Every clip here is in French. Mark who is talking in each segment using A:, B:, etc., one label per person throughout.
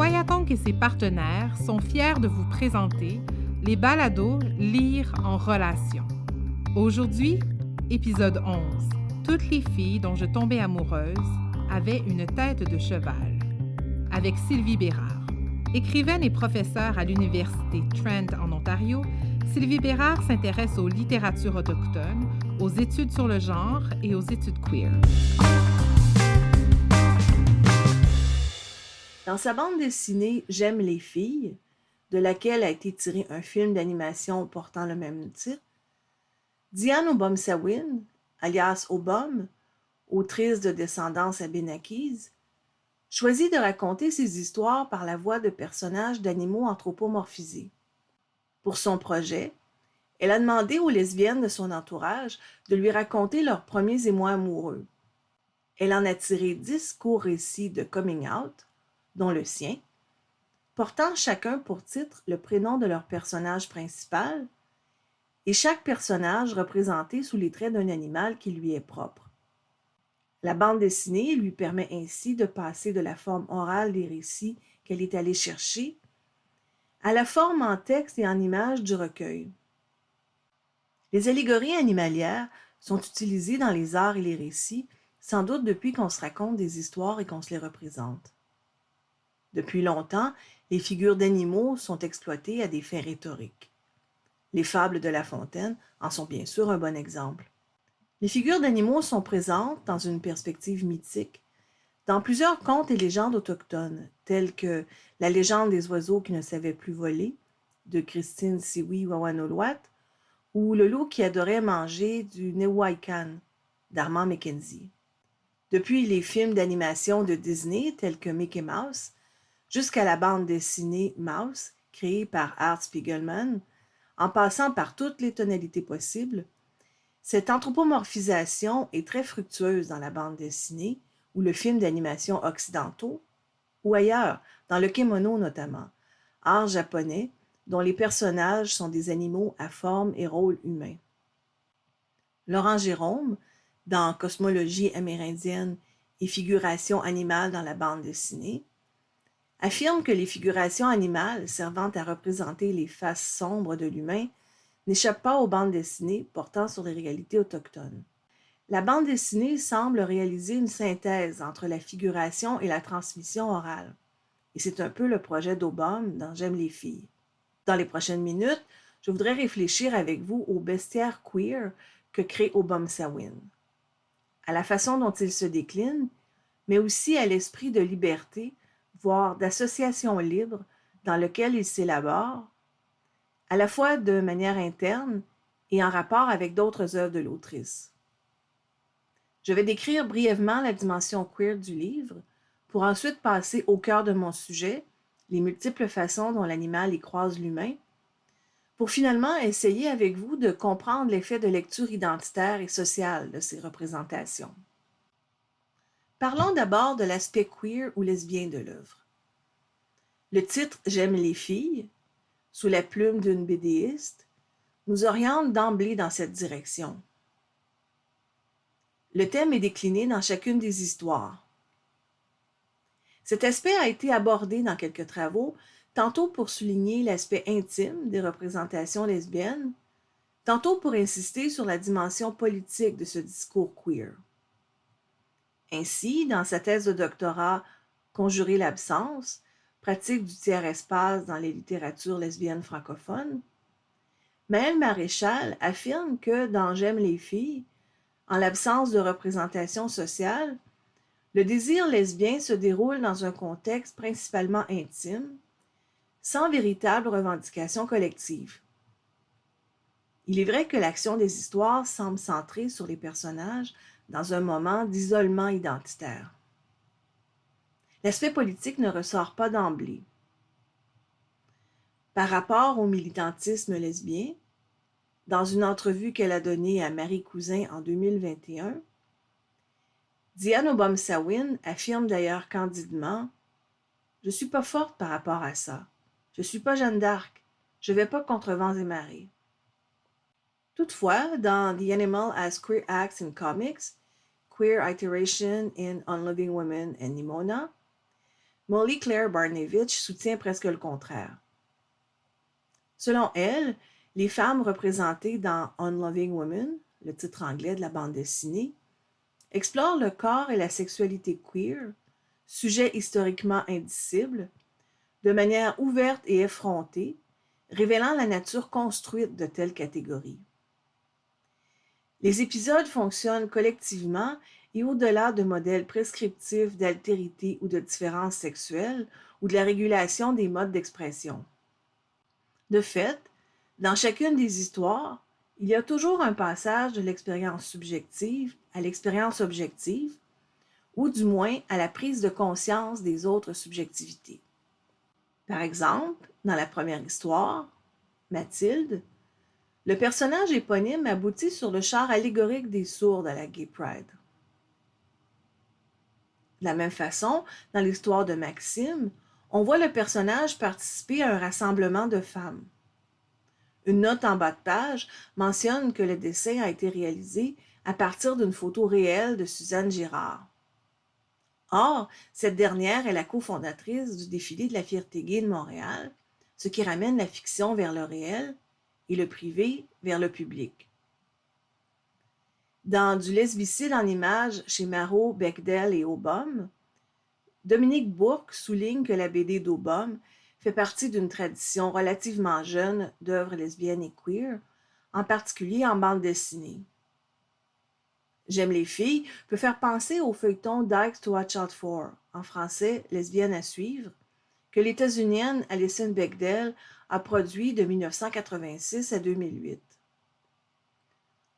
A: Voyatonk et ses partenaires sont fiers de vous présenter les balados Lire en relation. Aujourd'hui, épisode 11. Toutes les filles dont je tombais amoureuse avaient une tête de cheval. Avec Sylvie Bérard. Écrivaine et professeure à l'Université Trent en Ontario, Sylvie Bérard s'intéresse aux littératures autochtones, aux études sur le genre et aux études queer.
B: Dans sa bande dessinée « J'aime les filles », de laquelle a été tiré un film d'animation portant le même titre, Diane Obomsawin, alias Obom, autrice de descendance abénaquise, choisit de raconter ses histoires par la voix de personnages d'animaux anthropomorphisés. Pour son projet, elle a demandé aux lesbiennes de son entourage de lui raconter leurs premiers émois amoureux. Elle en a tiré 10 courts récits de coming out, dont le sien, portant chacun pour titre le prénom de leur personnage principal, et chaque personnage représenté sous les traits d'un animal qui lui est propre. La bande dessinée lui permet ainsi de passer de la forme orale des récits qu'elle est allée chercher à la forme en texte et en images du recueil. Les allégories animalières sont utilisées dans les arts et les récits, sans doute depuis qu'on se raconte des histoires et qu'on se les représente. Depuis longtemps, les figures d'animaux sont exploitées à des fins rhétoriques. Les fables de La Fontaine en sont bien sûr un bon exemple. Les figures d'animaux sont présentes dans une perspective mythique dans plusieurs contes et légendes autochtones, tels que La légende des oiseaux qui ne savaient plus voler, de Christine Siwi Wawanolwat, ou Le loup qui adorait manger du Newaikan, d'Armand Mackenzie. Depuis les films d'animation de Disney, tels que Mickey Mouse, jusqu'à la bande dessinée Mouse, créée par Art Spiegelman, en passant par toutes les tonalités possibles, cette anthropomorphisation est très fructueuse dans la bande dessinée ou le film d'animation occidentaux, ou ailleurs, dans le kimono notamment, art japonais dont les personnages sont des animaux à forme et rôle humain. Laurent Jérôme, dans Cosmologie amérindienne et figuration animale dans la bande dessinée, affirme que les figurations animales servant à représenter les faces sombres de l'humain n'échappent pas aux bandes dessinées portant sur les réalités autochtones. La bande dessinée semble réaliser une synthèse entre la figuration et la transmission orale. Et c'est un peu le projet d'Obom dans J'aime les filles. Dans les prochaines minutes, je voudrais réfléchir avec vous au bestiaire queer que crée Obomsawin, à la façon dont il se décline, mais aussi à l'esprit de liberté, voire d'association libre dans lequel il s'élabore, à la fois de manière interne et en rapport avec d'autres œuvres de l'autrice. Je vais décrire brièvement la dimension queer du livre, pour ensuite passer au cœur de mon sujet, les multiples façons dont l'animal y croise l'humain, pour finalement essayer avec vous de comprendre l'effet de lecture identitaire et sociale de ces représentations. Parlons d'abord de l'aspect queer ou lesbien de l'œuvre. Le titre « J'aime les filles », sous la plume d'une BDiste, nous oriente d'emblée dans cette direction. Le thème est décliné dans chacune des histoires. Cet aspect a été abordé dans quelques travaux, tantôt pour souligner l'aspect intime des représentations lesbiennes, tantôt pour insister sur la dimension politique de ce discours queer. Ainsi, dans sa thèse de doctorat « Conjurer l'absence », pratique du tiers-espace dans les littératures lesbiennes francophones, Maëlle Maréchal affirme que dans J'aime les filles, en l'absence de représentation sociale, le désir lesbien se déroule dans un contexte principalement intime, sans véritable revendication collective. Il est vrai que l'action des histoires semble centrée sur les personnages dans un moment d'isolement identitaire. L'aspect politique ne ressort pas d'emblée. Par rapport au militantisme lesbien, dans une entrevue qu'elle a donnée à Marie Cousin en 2021, Diane Obomsawin affirme d'ailleurs candidement « Je ne suis pas forte par rapport à ça. Je ne suis pas Jeanne d'Arc. Je ne vais pas contre vents et marées. » Toutefois, dans The Animal as Queer Acts in Comics, Queer Iteration in On Living Women and Nimona, Molly Claire Barnevich soutient presque le contraire. Selon elle, les femmes représentées dans Unloving Women, le titre anglais de la bande dessinée, explorent le corps et la sexualité queer, sujet historiquement indicible, de manière ouverte et effrontée, révélant la nature construite de telles catégories. Les épisodes fonctionnent collectivement et au-delà de modèles prescriptifs d'altérité ou de différence sexuelle ou de la régulation des modes d'expression. De fait, dans chacune des histoires, il y a toujours un passage de l'expérience subjective à l'expérience objective, ou du moins à la prise de conscience des autres subjectivités. Par exemple, dans la première histoire, Mathilde, le personnage éponyme aboutit sur le char allégorique des sourdes à la Gay Pride. De la même façon, dans l'histoire de Maxime, on voit le personnage participer à un rassemblement de femmes. Une note en bas de page mentionne que le dessin a été réalisé à partir d'une photo réelle de Suzanne Girard. Or, cette dernière est la cofondatrice du défilé de la fierté gay de Montréal, ce qui ramène la fiction vers le réel et le privé vers le public. Dans Du lesbicide en images chez Marot, Bechdel et Aubum, Dominique Bourque souligne que la BD d'Aubum fait partie d'une tradition relativement jeune d'œuvres lesbiennes et queer, en particulier en bande dessinée. J'aime les filles peut faire penser au feuilleton Dykes to Watch Out For, en français Lesbienne à suivre, que l'États-Unienne Alison Bechdel a produit de 1986 à 2008.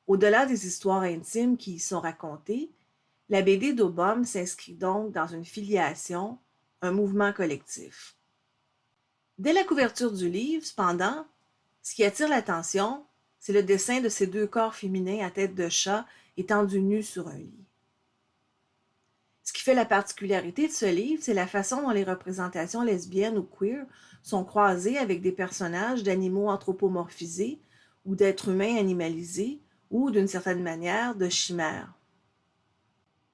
B: Au-delà des histoires intimes qui y sont racontées, la BD d'Aubum s'inscrit donc dans une filiation, un mouvement collectif. Dès la couverture du livre, cependant, ce qui attire l'attention, c'est le dessin de ces deux corps féminins à tête de chat étendus nus sur un lit. Ce qui fait la particularité de ce livre, c'est la façon dont les représentations lesbiennes ou queer sont croisées avec des personnages d'animaux anthropomorphisés ou d'êtres humains animalisés ou, d'une certaine manière, de chimères.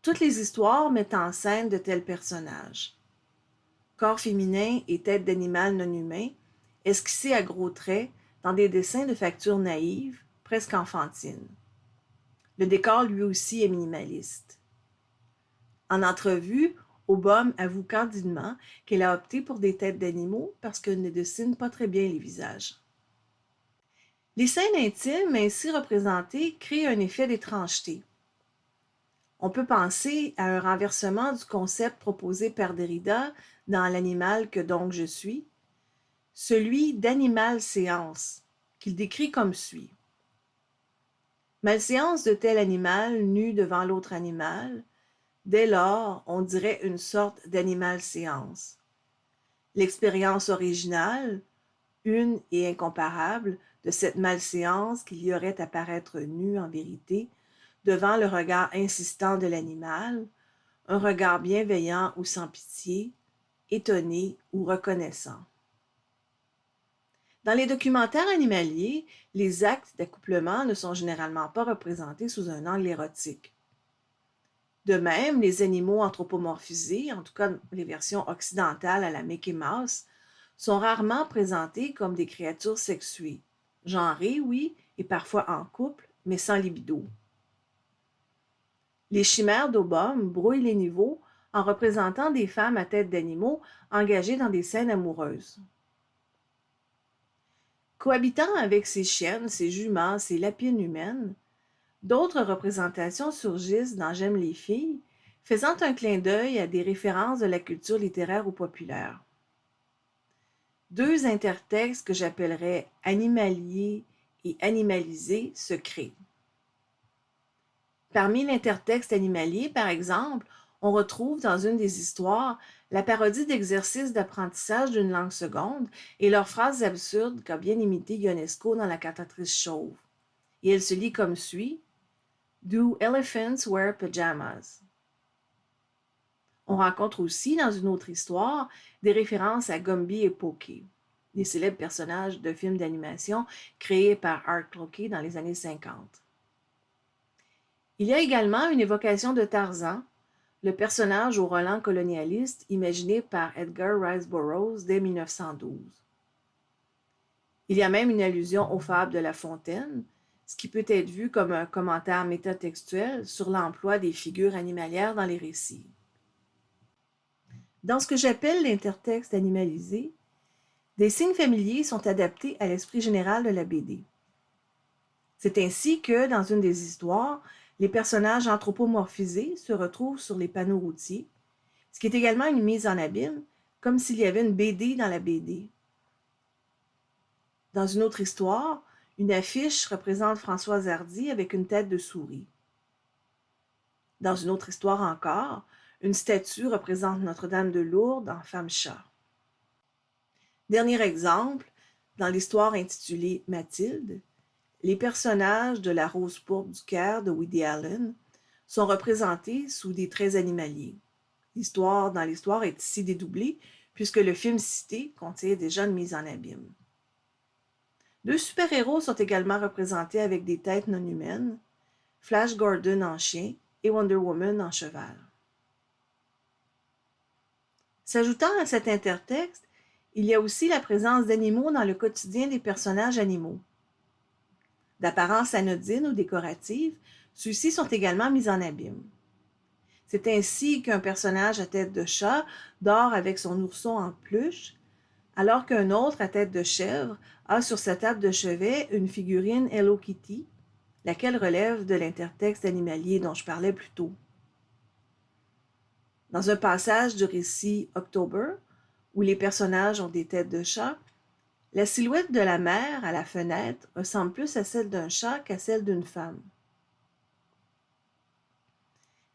B: Toutes les histoires mettent en scène de tels personnages. Corps féminin et tête d'animal non humain, esquissés à gros traits dans des dessins de facture naïve, presque enfantine. Le décor lui aussi est minimaliste. En entrevue, Aubum avoue candidement qu'elle a opté pour des têtes d'animaux parce qu'elle ne dessine pas très bien les visages. Les scènes intimes ainsi représentées créent un effet d'étrangeté. On peut penser à un renversement du concept proposé par Derrida dans L'animal que donc je suis, celui d'animal-séance, qu'il décrit comme suit. Malséance de tel animal nu devant l'autre animal, dès lors, on dirait une sorte d'animal-séance. L'expérience originale, une et incomparable, de cette malséance qu'il y aurait à paraître nu en vérité, devant le regard insistant de l'animal, un regard bienveillant ou sans pitié, étonné ou reconnaissant. Dans les documentaires animaliers, les actes d'accouplement ne sont généralement pas représentés sous un angle érotique. De même, les animaux anthropomorphisés, en tout cas les versions occidentales à la Mickey Mouse, sont rarement présentés comme des créatures sexuées, genrées, oui, et parfois en couple, mais sans libido. Les chimères d'Aubum brouillent les niveaux en représentant des femmes à tête d'animaux engagées dans des scènes amoureuses. Cohabitant avec ces chiennes, ces juments, ces lapines humaines, d'autres représentations surgissent dans J'aime les filles, faisant un clin d'œil à des références de la culture littéraire ou populaire. Deux intertextes que j'appellerais animaliers et animalisés se créent. Parmi l'intertexte animalier, par exemple, on retrouve dans une des histoires la parodie d'exercices d'apprentissage d'une langue seconde et leurs phrases absurdes qu'a bien imité Ionesco dans La cantatrice chauve. Et elle se lit comme suit: Do elephants wear pajamas? On rencontre aussi dans une autre histoire des références à Gumby et Pokey, des célèbres personnages de films d'animation créés par Art Cloquet dans les années 50. Il y a également une évocation de Tarzan, le personnage au relent colonialiste imaginé par Edgar Rice Burroughs dès 1912. Il y a même une allusion aux fables de La Fontaine, ce qui peut être vu comme un commentaire métatextuel sur l'emploi des figures animalières dans les récits. Dans ce que j'appelle l'intertexte animalisé, des signes familiers sont adaptés à l'esprit général de la BD. C'est ainsi que, dans une des histoires, les personnages anthropomorphisés se retrouvent sur les panneaux routiers, ce qui est également une mise en abîme, comme s'il y avait une BD dans la BD. Dans une autre histoire, une affiche représente Françoise Hardy avec une tête de souris. Dans une autre histoire encore, une statue représente Notre-Dame de Lourdes en femme-chat. Dernier exemple, dans l'histoire intitulée Mathilde, les personnages de La Rose pourpre du Caire de Woody Allen sont représentés sous des traits animaliers. L'histoire dans l'histoire est ici dédoublée puisque le film cité contient déjà une mise en abîme. Deux super-héros sont également représentés avec des têtes non humaines, Flash Gordon en chien et Wonder Woman en cheval. S'ajoutant à cet intertexte, il y a aussi la présence d'animaux dans le quotidien des personnages animaux. D'apparence anodine ou décorative, ceux-ci sont également mis en abîme. C'est ainsi qu'un personnage à tête de chat dort avec son ourson en peluche, alors qu'un autre à tête de chèvre a sur sa table de chevet une figurine Hello Kitty, laquelle relève de l'intertexte animalier dont je parlais plus tôt. Dans un passage du récit October, où les personnages ont des têtes de chat, la silhouette de la mère à la fenêtre ressemble plus à celle d'un chat qu'à celle d'une femme.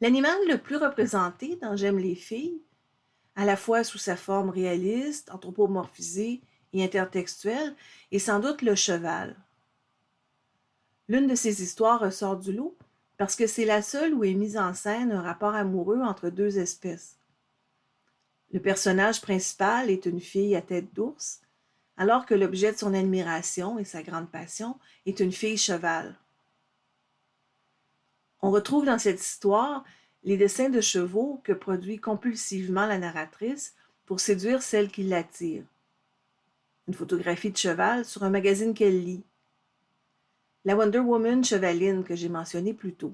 B: L'animal le plus représenté dans J'aime les filles, à la fois sous sa forme réaliste, anthropomorphisée et intertextuelle, est sans doute le cheval. L'une de ces histoires ressort du lot parce que c'est la seule où est mis en scène un rapport amoureux entre deux espèces. Le personnage principal est une fille à tête d'ours, alors que l'objet de son admiration et sa grande passion est une fille cheval. On retrouve dans cette histoire les dessins de chevaux que produit compulsivement la narratrice pour séduire celle qui l'attire. Une photographie de cheval sur un magazine qu'elle lit. La Wonder Woman chevaline que j'ai mentionnée plus tôt.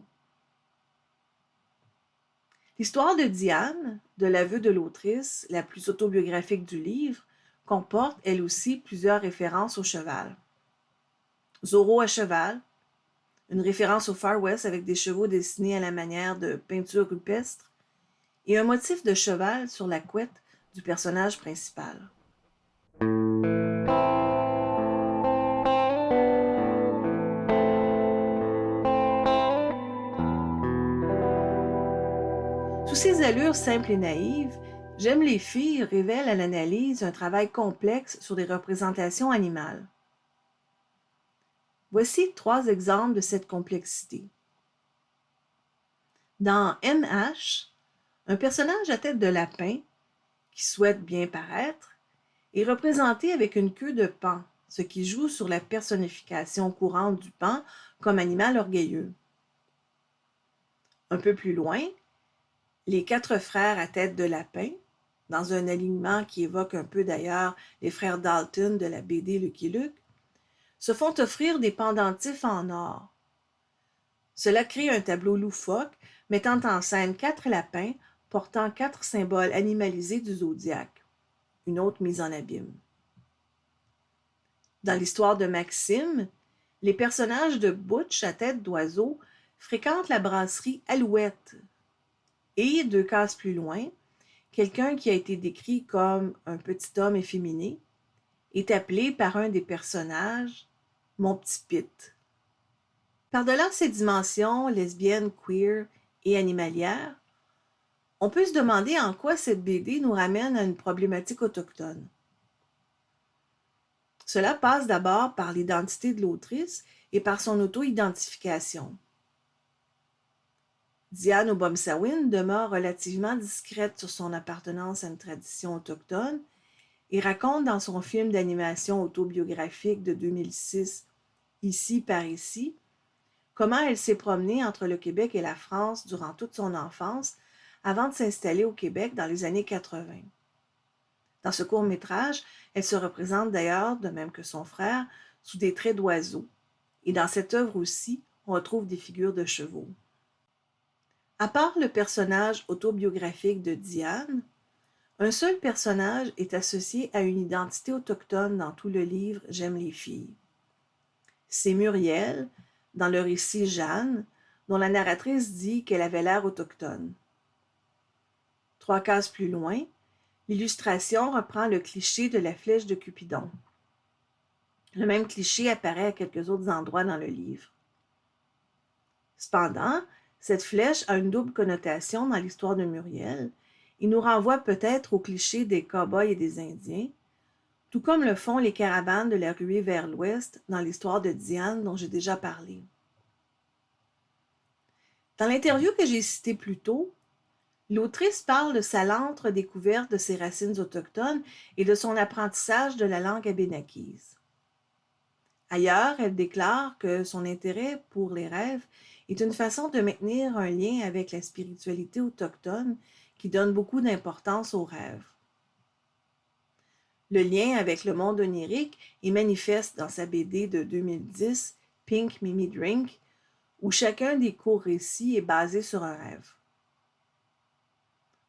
B: L'histoire de Diane, de l'aveu de l'autrice, la plus autobiographique du livre, comporte elle aussi plusieurs références au cheval. Zorro à cheval, une référence au Far West avec des chevaux dessinés à la manière de peintures rupestres, et un motif de cheval sur la couette du personnage principal. Sous ses allures simples et naïves, J'aime les filles révèle à l'analyse un travail complexe sur des représentations animales. Voici 3 exemples de cette complexité. Dans MH, un personnage à tête de lapin, qui souhaite bien paraître, est représenté avec une queue de paon, ce qui joue sur la personnification courante du paon comme animal orgueilleux. Un peu plus loin, les 4 frères à tête de lapin, dans un alignement qui évoque un peu d'ailleurs les frères Dalton de la BD Lucky Luke, se font offrir des pendentifs en or. Cela crée un tableau loufoque mettant en scène 4 lapins portant 4 symboles animalisés du zodiaque, une autre mise en abîme. Dans l'histoire de Maxime, les personnages de Butch à tête d'oiseau fréquentent la brasserie Alouette. Et, 2 cases plus loin, quelqu'un qui a été décrit comme un petit homme efféminé est appelé par un des personnages « mon petit Pete ». Par-delà ces dimensions lesbiennes, queer et animalières, on peut se demander en quoi cette BD nous ramène à une problématique autochtone. Cela passe d'abord par l'identité de l'autrice et par son auto-identification. Diane Obomsawin demeure relativement discrète sur son appartenance à une tradition autochtone et raconte dans son film d'animation autobiographique de 2006, Ici par ici, comment elle s'est promenée entre le Québec et la France durant toute son enfance avant de s'installer au Québec dans les années 80. Dans ce court-métrage, elle se représente d'ailleurs, de même que son frère, sous des traits d'oiseau. Et dans cette œuvre aussi, on retrouve des figures de chevaux. À part le personnage autobiographique de Diane, un seul personnage est associé à une identité autochtone dans tout le livre J'aime les filles. C'est Muriel, dans le récit Jeanne, dont la narratrice dit qu'elle avait l'air autochtone. 3 cases plus loin, l'illustration reprend le cliché de la flèche de Cupidon. Le même cliché apparaît à quelques autres endroits dans le livre. Cependant, cette flèche a une double connotation dans l'histoire de Muriel et nous renvoie peut-être au cliché des cow-boys et des Indiens, tout comme le font les caravanes de la ruée vers l'ouest dans l'histoire de Diane dont j'ai déjà parlé. Dans l'interview que j'ai citée plus tôt, l'autrice parle de sa lente redécouverte de ses racines autochtones et de son apprentissage de la langue abénakise. Ailleurs, elle déclare que son intérêt pour les rêves est une façon de maintenir un lien avec la spiritualité autochtone qui donne beaucoup d'importance aux rêves. Le lien avec le monde onirique est manifeste dans sa BD de 2010, Pink Mimi Drink, où chacun des courts récits est basé sur un rêve.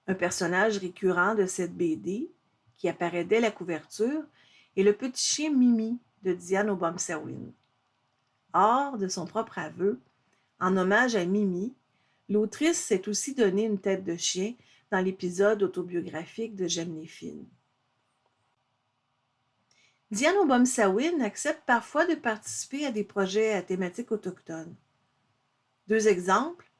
B: Un personnage récurrent de cette BD, qui apparaît dès la couverture, est le petit chien Mimi de Diane Obomsawin. Or, de son propre aveu, en hommage à Mimi, l'autrice s'est aussi donné une tête de chien dans l'épisode autobiographique de J'aime les filles. Diane Obomsawin accepte parfois de participer à des projets à thématique autochtone. 2 exemples.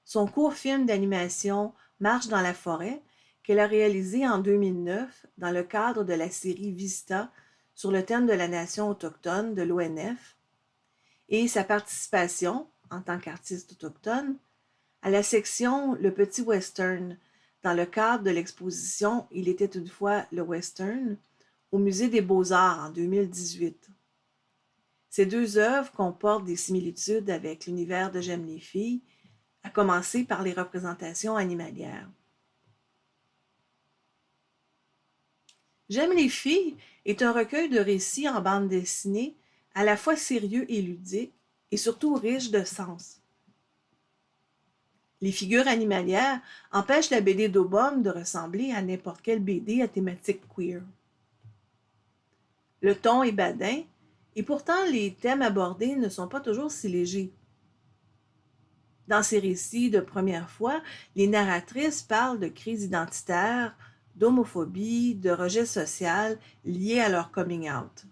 B: Son court film d'animation Marche dans la forêt, qu'elle a réalisé en 2009 dans le cadre de la série Vista sur le thème de la nation autochtone de l'ONF, et sa participation, en tant qu'artiste autochtone, à la section Le Petit Western dans le cadre de l'exposition Il était une fois le Western au Musée des Beaux-Arts en 2018. Ces 2 œuvres comportent des similitudes avec l'univers de J'aime les filles, à commencer par les représentations animalières. J'aime les filles est un recueil de récits en bande dessinée à la fois sérieux et ludique, et surtout riche de sens. Les figures animalières empêchent la BD d'Obom de ressembler à n'importe quelle BD à thématique queer. Le ton est badin, et pourtant les thèmes abordés ne sont pas toujours si légers. Dans ces récits de première fois, les narratrices parlent de crises identitaires, d'homophobie, de rejet social liés à leur coming out.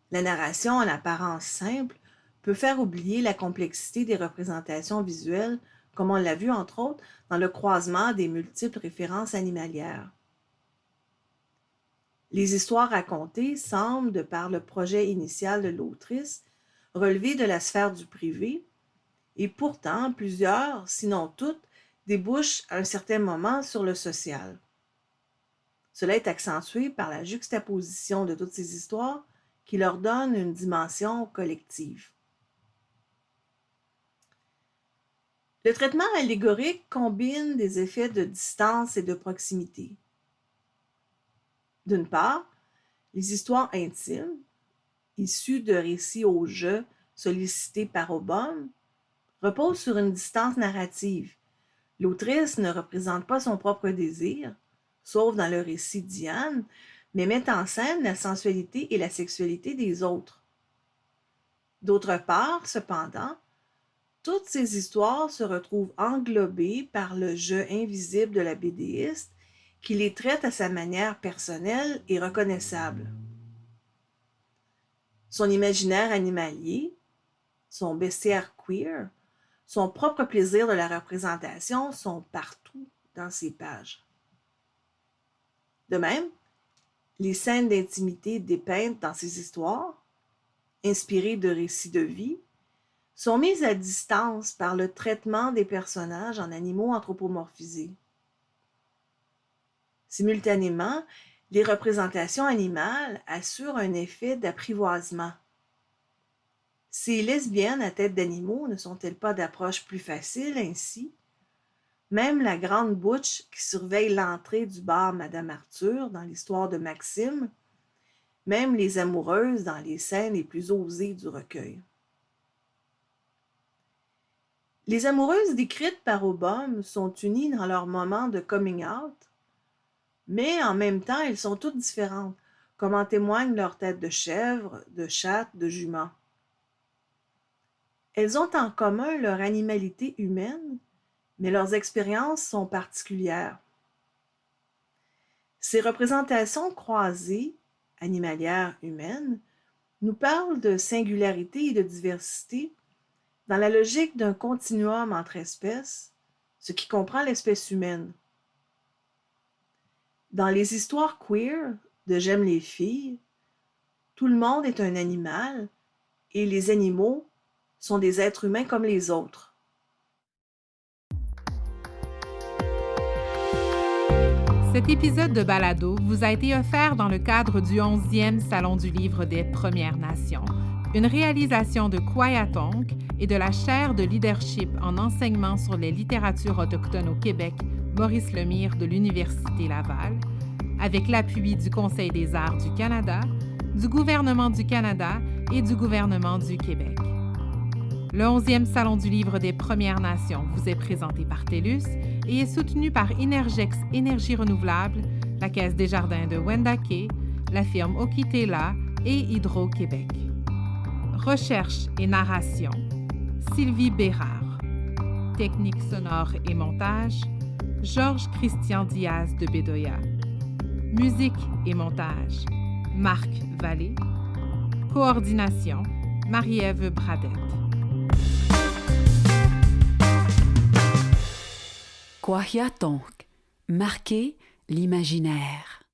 B: La narration, en apparence simple, peut faire oublier la complexité des représentations visuelles, comme on l'a vu entre autres dans le croisement des multiples références animalières. Les histoires racontées semblent, de par le projet initial de l'autrice, relever de la sphère du privé, et pourtant plusieurs, sinon toutes, débouchent à un certain moment sur le social. Cela est accentué par la juxtaposition de toutes ces histoires qui leur donne une dimension collective. Le traitement allégorique combine des effets de distance et de proximité. D'une part, les histoires intimes, issues de récits au jeu sollicités par Obom, reposent sur une distance narrative. L'autrice ne représente pas son propre désir, sauf dans le récit Diane, mais met en scène la sensualité et la sexualité des autres. D'autre part, cependant, toutes ces histoires se retrouvent englobées par le jeu invisible de la BDiste qui les traite à sa manière personnelle et reconnaissable. Son imaginaire animalier, son bestiaire queer, son propre plaisir de la représentation sont partout dans ces pages. De même, les scènes d'intimité dépeintes dans ces histoires, inspirées de récits de vie, sont mises à distance par le traitement des personnages en animaux anthropomorphisés. Simultanément, les représentations animales assurent un effet d'apprivoisement. Ces lesbiennes à tête d'animaux ne sont-elles pas d'approche plus facile ainsi? Même la grande Butch qui surveille l'entrée du bar Madame Arthur dans l'histoire de Maxime, même les amoureuses dans les scènes les plus osées du recueil. Les amoureuses décrites par Aubum sont unies dans leur moment de coming out, mais en même temps, elles sont toutes différentes, comme en témoigne leur tête de chèvre, de chatte, de jument. Elles ont en commun leur animalité humaine, mais leurs expériences sont particulières. Ces représentations croisées, animalières, humaines, nous parlent de singularité et de diversité dans la logique d'un continuum entre espèces, ce qui comprend l'espèce humaine. Dans les histoires queer de J'aime les filles, tout le monde est un animal et les animaux sont des êtres humains comme les autres.
A: Cet épisode de balado vous a été offert dans le cadre du 11e Salon du livre des Premières Nations, une réalisation de Kwayatonk et de la chaire de leadership en enseignement sur les littératures autochtones au Québec, Maurice Lemire de l'Université Laval, avec l'appui du Conseil des arts du Canada, du gouvernement du Canada et du gouvernement du Québec. Le 11e Salon du livre des Premières Nations vous est présenté par TELUS et est soutenu par Énergex Énergie renouvelable, la Caisse des jardins de Wendake, la firme Okitela et Hydro-Québec. Recherche et narration, Sylvie Bérard. Technique sonore et montage, Georges Christian Diaz de Bedoya. Musique et montage, Marc Vallée. Coordination, Marie-Ève Bradette.
C: Kwahiatonk, marquer l'imaginaire.